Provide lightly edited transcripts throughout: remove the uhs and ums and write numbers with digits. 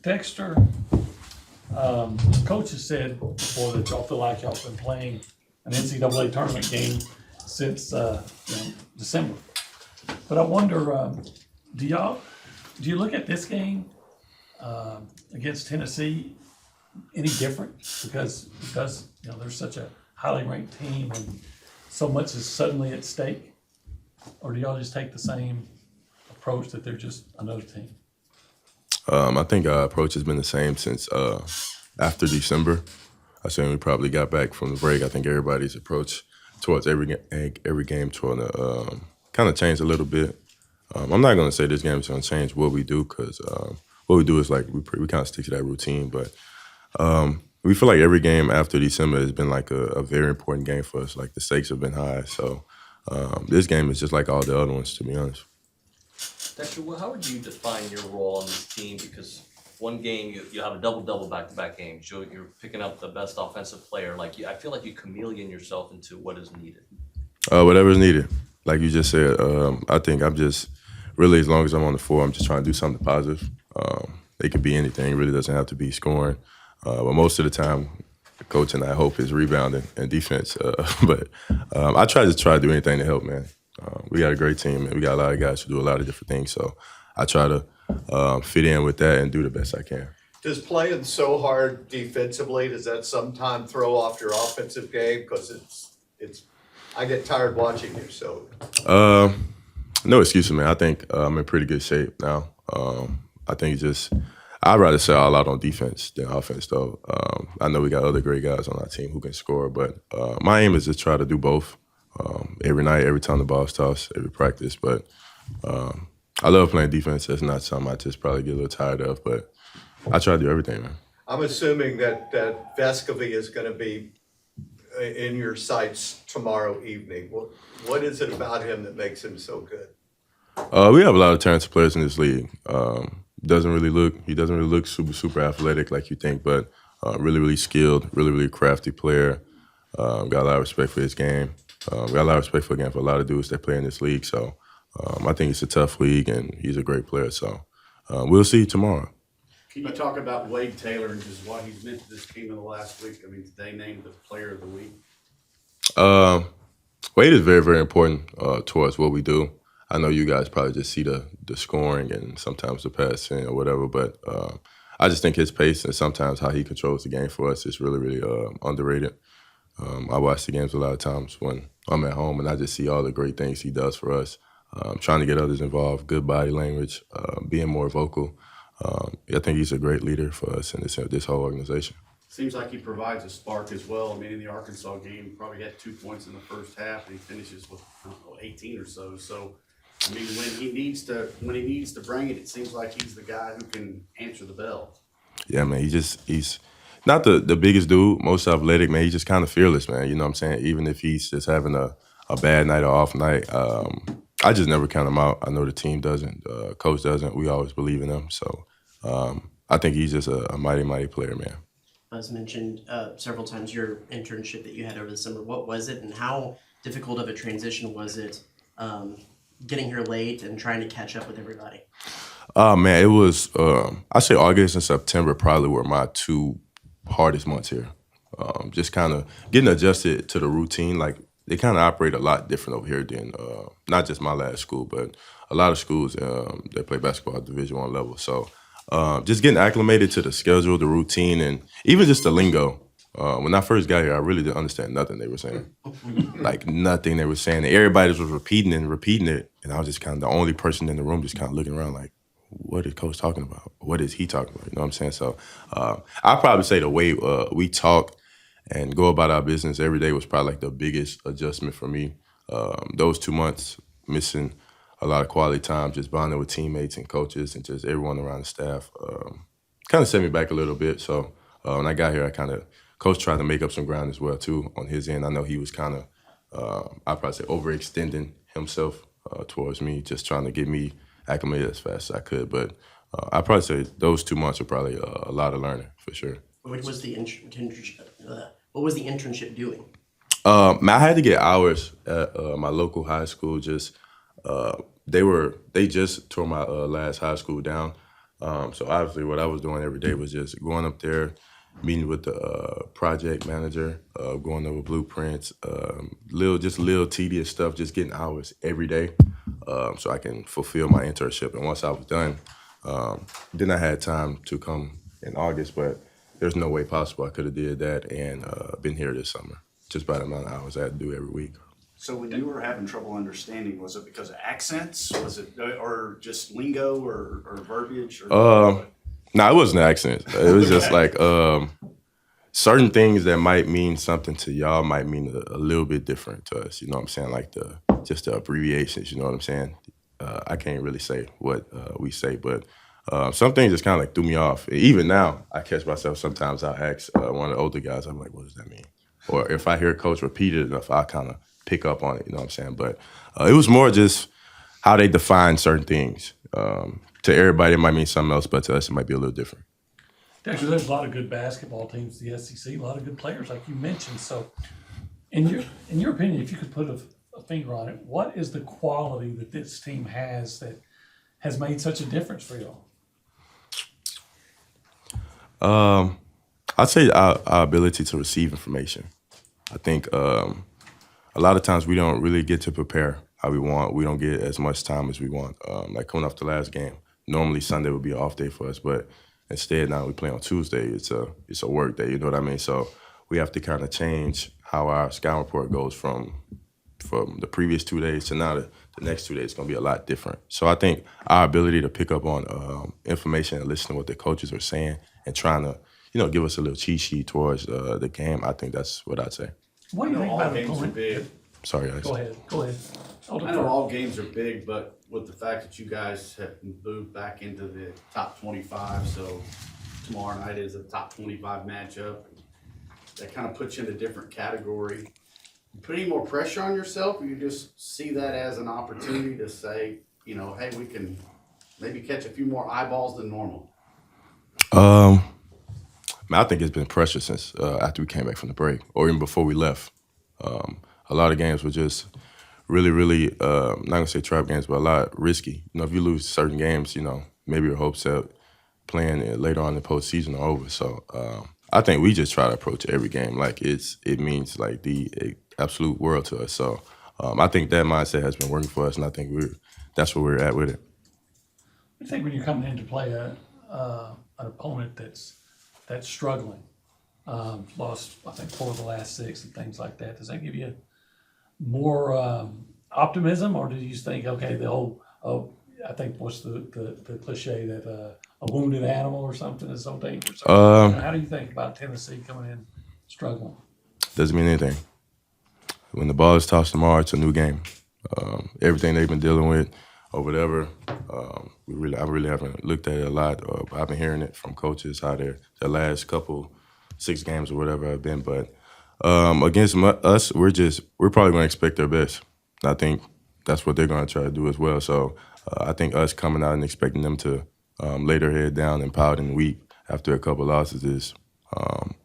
Dexter, coach has said before that y'all feel like y'all been playing an NCAA tournament game since December. But I wonder, do you look at this game against Tennessee any different because there's such a highly ranked team and so much is suddenly at stake, or do y'all just take the same approach that they're just another team? I think our approach has been the same since after December. I say we probably got back from the break. I think everybody's approach towards every game toward kind of changed a little bit. I'm not going to say this game is going to change what we do because what we do is like we kind of stick to that routine. But we feel like every game after December has been like a very important game for us. Like the stakes have been high. So this game is just like all the other ones, to be honest. Dexter, how would you define your role on this team? Because one game you have a double back-to-back games. You're picking up the best offensive player. I feel like you chameleon yourself into what is needed. Whatever is needed. Like you just said, I think I'm just really, as long as I'm on the floor, I'm just trying to do something positive. It could be anything. It really doesn't have to be scoring. But most of the time, the coach and I hope is rebounding and defense. But I try to do anything to help, man. We got a great team, and we got a lot of guys who do a lot of different things. So I try to fit in with that and do the best I can. Does playing so hard defensively, does that sometimes throw off your offensive game? Because I get tired watching you, so. No excuses, man. I think I'm in pretty good shape now. I think I'd rather say all out on defense than offense, though. I know we got other great guys on our team who can score, but my aim is to try to do both every night, every time the ball's tossed, every practice. But I love playing defense. That's not something I just probably get a little tired of, but I try to do everything, man. I'm assuming that Vescovy is going to be in your sights tomorrow evening. What is it about him that makes him so good? We have a lot of talented players in this league. He doesn't really look super athletic like you think, but really skilled, really crafty player. Got a lot of respect for his game. Got a lot of respect for a lot of dudes that play in this league. So I think it's a tough league, and he's a great player. So we'll see tomorrow. Can you talk about Wade Taylor and just what he's meant to this team in the last week? I mean, they named the player of the week. Wade is very important towards what we do. I know you guys probably just see the scoring and sometimes the passing or whatever, but I just think his pace and sometimes how he controls the game for us is really underrated. I watch the games a lot of times when I'm at home, and I just see all the great things he does for us. Trying to get others involved, good body language, being more vocal. I think he's a great leader for us in this whole organization. Seems like he provides a spark as well. I mean, in the Arkansas game, he probably had 2 points in the first half, and he finishes with 18 or so. So, I mean, when he needs to bring it, it seems like he's the guy who can answer the bell. Yeah, man. He's not the biggest dude, most athletic, man. He's just kind of fearless, man. You know what I'm saying? Even if he's just having a bad night or off night, I just never count him out. I know the team doesn't, coach doesn't. We always believe in him. So I think he's just a mighty player, man. Buzz mentioned several times your internship that you had over the summer. What was it, and how difficult of a transition was it getting here late and trying to catch up with everybody? Man, it was, I say August and September probably were my 2 hardest months here. Just kind of getting adjusted to the routine. Like, they kind of operate a lot different over here than not just my last school, but a lot of schools that play basketball at Division I level. So just getting acclimated to the schedule, the routine, and even just the lingo. When I first got here, I really didn't understand nothing they were saying. Like, nothing they were saying. Everybody was repeating it, and I was just kind of the only person in the room just kind of looking around like, what is Coach talking about? What is he talking about? You know what I'm saying? So I'd probably say the way we talk and go about our business every day was probably like the biggest adjustment for me. Those 2 months, missing a lot of quality time, just bonding with teammates and coaches and just everyone around the staff, kind of set me back a little bit. So when I got here, Coach tried to make up some ground as well, too, on his end. I know he was kind of, I'd probably say, overextending himself towards me, just trying to get me acclimated as fast as I could. But I'd probably say those 2 months were probably a lot of learning, for sure. What was the internship doing? I had to get hours at my local high school. They just tore my last high school down. So obviously what I was doing every day was just going up there, meeting with the project manager, going over blueprints, little tedious stuff, just getting hours every day, so I can fulfill my internship. And once I was done, then I had time to come in August, but there's no way possible I could have did that and been here this summer, just by the amount of hours I had to do every week. So when you were having trouble understanding, was it because of accents? Was it, or just lingo or verbiage? Or No, it wasn't an accent. It was just like certain things that might mean something to y'all might mean a little bit different to us. You know what I'm saying? Like just the abbreviations. You know what I'm saying? I can't really say what we say, but some things just kind of like threw me off. Even now, I catch myself sometimes. I'll ask one of the older guys. I'm like, "What does that mean?" Or if I hear coach repeat it enough, I kind of pick up on it. You know what I'm saying? But it was more just how they define certain things. To everybody, it might mean something else, but to us, it might be a little different. Dexter, there's a lot of good basketball teams, the SEC, a lot of good players, like you mentioned. So, in your opinion, if you could put a finger on it, what is the quality that this team has that has made such a difference for y'all? I'd say our ability to receive information. I think a lot of times we don't really get to prepare how we want. We don't get as much time as we want. Like coming off the last game, normally Sunday would be an off day for us, but instead now we play on Tuesday. It's a work day. You know what I mean? So we have to kind of change how our scouting report goes from the previous 2 days to now the next 2 days is going to be a lot different. So I think our ability to pick up on information and listen to what the coaches are saying and trying to, give us a little cheat sheet towards the game, I think that's what I'd say. What do you think all about games are opponent? big. Sorry, guys. Go ahead. I know all games are big, but with the fact that you guys have moved back into the top 25, so tomorrow night is a top 25 matchup, that kind of puts you in a different category. You put any more pressure on yourself, or you just see that as an opportunity to say, hey, we can maybe catch a few more eyeballs than normal? I think it's been pressure since after we came back from the break, or even before we left. A lot of games were just really, really, not gonna say trap games, but a lot risky. If you lose certain games, maybe your hopes that playing later on in the postseason are over. So I think we just try to approach every game like it means like the absolute world to us. So I think that mindset has been working for us, and I think that's where we're at with it. I think when you're coming in to play an opponent that's struggling, lost I think 4 of the last 6 and things like that, does that give you more optimism, or do you think, okay, I think what's the cliche that a wounded animal or something is so dangerous? How do you think about Tennessee coming in struggling? Doesn't mean anything. When the ball is tossed tomorrow, it's a new game. Everything they've been dealing with or whatever, I really haven't looked at it a lot. I've been hearing it from coaches how their last couple 6 games or whatever have been. But against us, we're probably going to expect their best. I think that's what they're going to try to do as well. So I think us coming out and expecting them to lay their head down and pout and weep after a couple losses is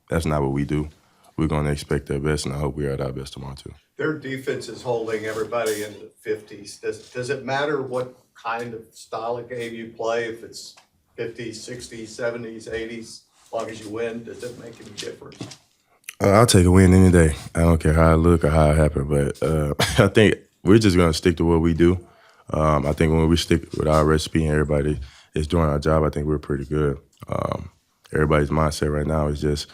that's not what we do. We're going to expect their best, and I hope we are at our best tomorrow too. Their defense is holding everybody in the 50s. Does it matter what kind of style of game you play, if it's 50s, 60s, 70s, 80s, as long as you win? Does it make any difference? I'll take a win any day. I don't care how I look or how it happened, but I think we're just going to stick to what we do. I think when we stick with our recipe and everybody is doing our job, I think we're pretty good. Everybody's mindset right now is just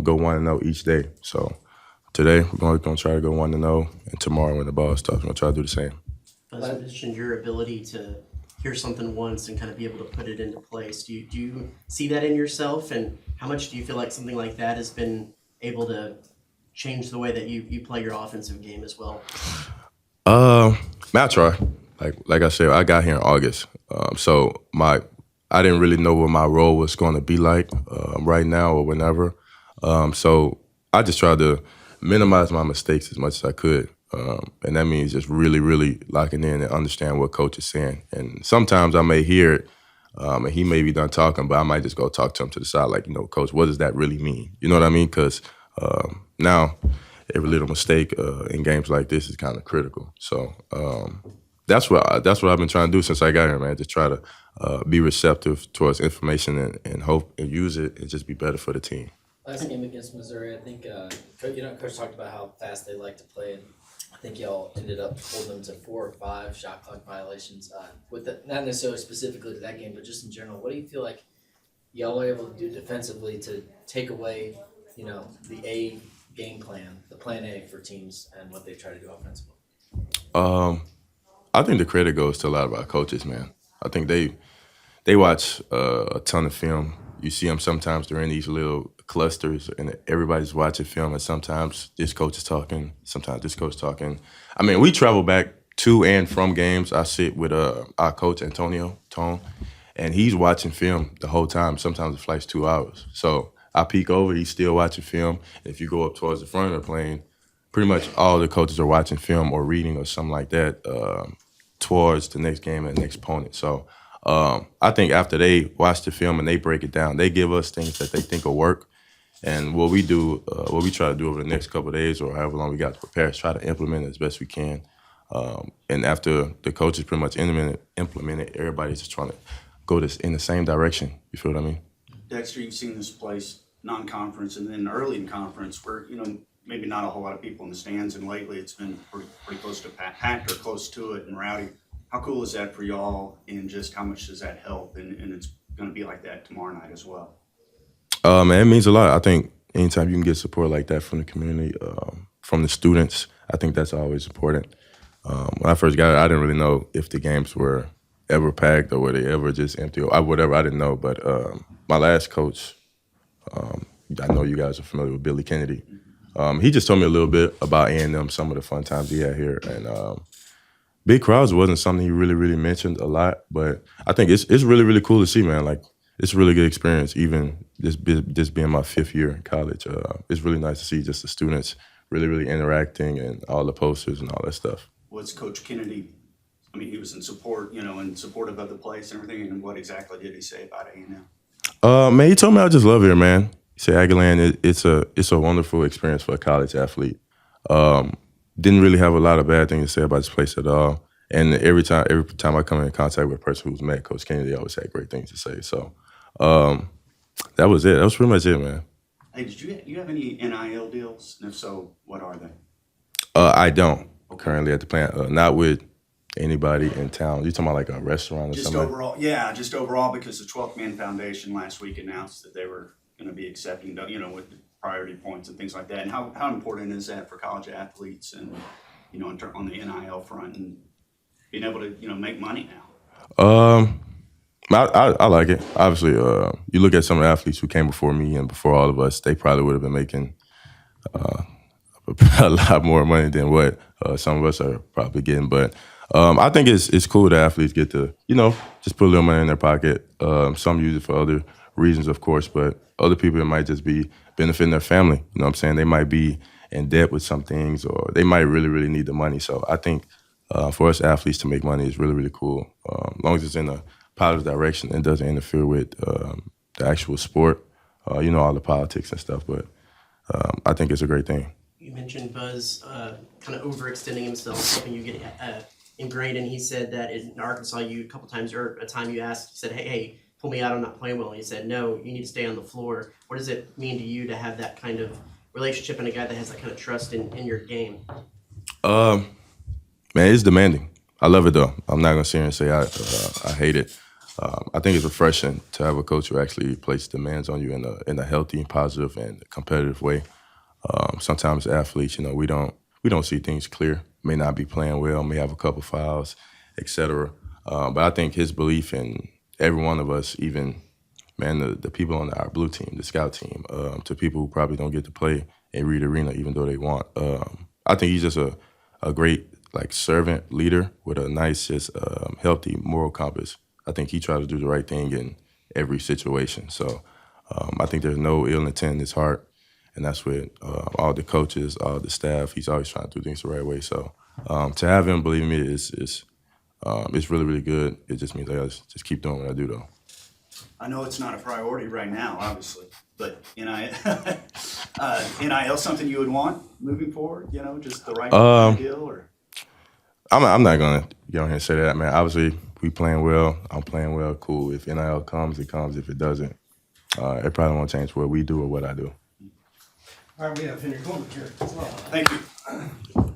go 1-0 each day. So today we're going to try to go 1-0, and tomorrow when the ball stops, we're going to try to do the same. As you mentioned, your ability to hear something once and kind of be able to put it into place. Do you see that in yourself, and how much do you feel like something like that has been able to change the way that you play your offensive game as well? I try. Like I said, I got here in August, so I didn't really know what my role was going to be like right now or whenever. So I just tried to minimize my mistakes as much as I could. And that means just really, really locking in and understand what coach is saying. And sometimes I may hear it, and he may be done talking, but I might just go talk to him to the side, like, coach, what does that really mean? You know what I mean? Because now every little mistake in games like this is kind of critical. So that's what I've been trying to do since I got here, man. Just try to be receptive towards information and hope and use it and just be better for the team. Last game against Missouri, I think, Coach talked about how fast they like to play, and I think y'all ended up holding them to 4 or 5 shot clock violations. With the, not necessarily specifically to that game, but just in general, what do you feel like y'all are able to do defensively to take away, the A game plan, the plan A for teams and what they try to do offensively? I think the credit goes to a lot of our coaches, man. I think they watch a ton of film. You see them sometimes during these little clusters, and everybody's watching film, and sometimes this coach is talking, sometimes this coach is talking. I mean, we travel back to and from games. I sit with our coach, Antonio Tone, and he's watching film the whole time. Sometimes the flight's 2 hours. So I peek over, he's still watching film. If you go up towards the front of the plane, pretty much all the coaches are watching film or reading or something like that towards the next game and the next opponent. So I think after they watch the film and they break it down, they give us things that they think will work. And what we do, what we try to do over the next couple of days or however long we got to prepare is try to implement it as best we can. And after the coaches pretty much implement it, everybody's just trying to go in the same direction. You feel what I mean? Dexter, you've seen this place non-conference and then early in conference where, maybe not a whole lot of people in the stands, and lately it's been pretty close to packed or close to it and rowdy. How cool is that for y'all, and just how much does that help? And it's going to be like that tomorrow night as well. Man, it means a lot. I think anytime you can get support like that from the community, from the students, I think that's always important. When I first got it, I didn't really know if the games were ever packed or were they ever just empty or whatever. I didn't know. But my last coach, I know you guys are familiar with Billy Kennedy. He just told me a little bit about A&M, some of the fun times he had here. And big crowds wasn't something he really, really mentioned a lot. But I think it's really, really cool to see, man. Like, it's a really good experience, even this being my 5th year in college. It's really nice to see just the students really, really interacting and all the posters and all that stuff. Was Coach Kennedy, he was in support, and supportive of the place and everything, and what exactly did he say about A&M? Man, he told me I just love here, man. He said Aggieland, it's a wonderful experience for a college athlete. Didn't really have a lot of bad things to say about this place at all. And every time I come in contact with a person who's met Coach Kennedy, they always had great things to say. So that was it. That was pretty much it, man. Hey, did you have any NIL deals? And if so, what are they? I don't currently at the plant. Not with anybody in town. You talking about like a restaurant or Just something? overall, yeah, just overall, because the 12th Man Foundation last week announced that they were going to be accepting, with priority points and things like that. And how important is that for college athletes and, on the NIL front and being able to, make money now? I like it. Obviously, you look at some of the athletes who came before me and before all of us, they probably would have been making a lot more money than what some of us are probably getting. But I think it's cool that athletes get to, just put a little money in their pocket. Some use it for other reasons, of course, but other people, it might just be benefiting their family. You know what I'm saying? They might be in debt with some things, or they might really, really need the money. So I think for us athletes to make money is really, really cool. As long as it's in a positive direction and doesn't interfere with the actual sport, all the politics and stuff. But I think it's a great thing. You mentioned Buzz kind of overextending himself, helping you get ingrained, and he said that in Arkansas, you a couple times, or a time you asked, you said, hey, pull me out, I'm not playing well. And he said, no, you need to stay on the floor. What does it mean to you to have that kind of relationship and a guy that has that kind of trust in your game? Man, it's demanding. I love it though. I'm not gonna sit here and say I hate it. I think it's refreshing to have a coach who actually places demands on you in a healthy, positive, and competitive way. Sometimes athletes, we don't see things clear. May not be playing well, may have a couple fouls, etc. But I think his belief in every one of us, even the people on our blue team, the scout team, to people who probably don't get to play in Reed Arena even though they want. I think he's just a great servant leader with a nice, just healthy moral compass. I think he tried to do the right thing in every situation. So I think there's no ill intent in his heart, and that's with all the coaches, all the staff. He's always trying to do things the right way. So to have him believe me is really, really good. It just means I gotta just keep doing what I do, though. I know it's not a priority right now, obviously, but NIL something you would want moving forward? Just the right deal, or? I'm not gonna get on here and say that, man. Obviously, we playing well. I'm playing well. Cool. If NIL comes, it comes. If it doesn't, it probably won't change what we do or what I do. All right, we have Henry Coleman here as well. Thank you.